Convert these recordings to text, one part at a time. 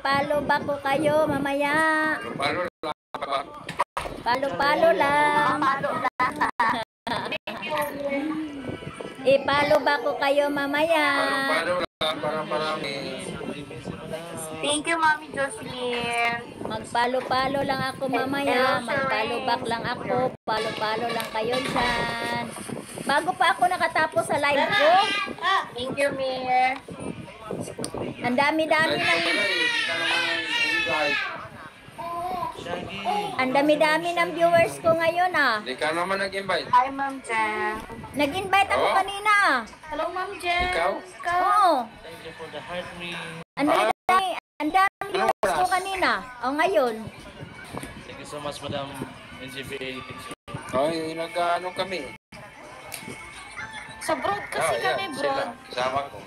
Palo ba ko kayo mamaya? Palo lang. Ipalo ba ko kayo mamaya? Thank you, Mami Jocelyn. Magpalo-palo lang ako mamaya. Magpalo back lang ako. Palo-palo lang kayo dyan. Bago pa ako nakatapos sa live ko. Thank you, Mir. Ang dami-dami ng viewers ko ngayon ah. Hindi ka naman nag-invite. Hi, Ma'am Jen. Nag-invite ako kanina. Hello, Ma'am Jen. Ikaw? Oo. Ang dami viewers ko kanina. O ngayon. Thank you so much, Madam NGPA. Ay, nag-ano kami. Sa broad kasi kami, broad. Sama ko.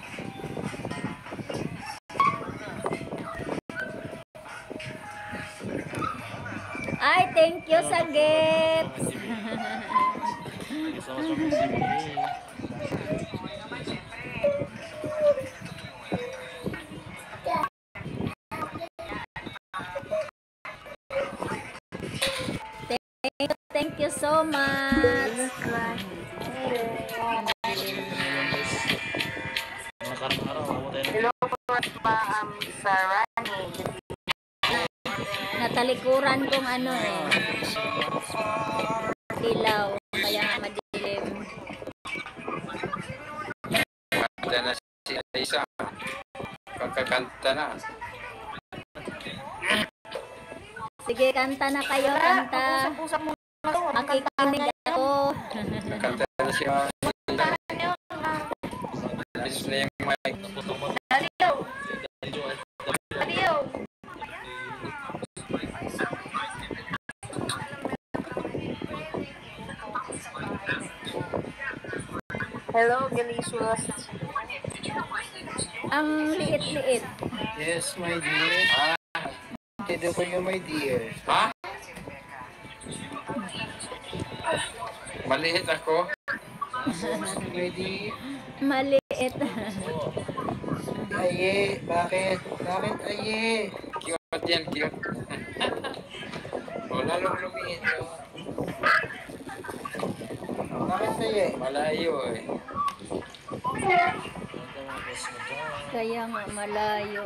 Ay, thank you sa gifts. Thank you so much, Madam NGPA. Thank you so much. Hello po, Ma'am Sarani. Natalikuran kong ano eh. Ilaw. Kaya madilim. Kanta na si Aisa. Kakakanta na. Sige, kanta na kayo. Kanta. Makikinig ako. Kakanta na siya. Alis na yung mic. Hello, Delicious. Ang liit-liit. Yes, my dear. Ito ko yung my dear. Ha? Maliit ako. My dear. Maliit. Aye, bakit? Bakit aye? Cute yan, cute. O, lalong lumiit. Bakit aye? Malayo eh. Kaya nga malayo.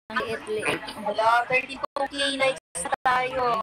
Ang liit-liit. Hello, 32K likes na tayo.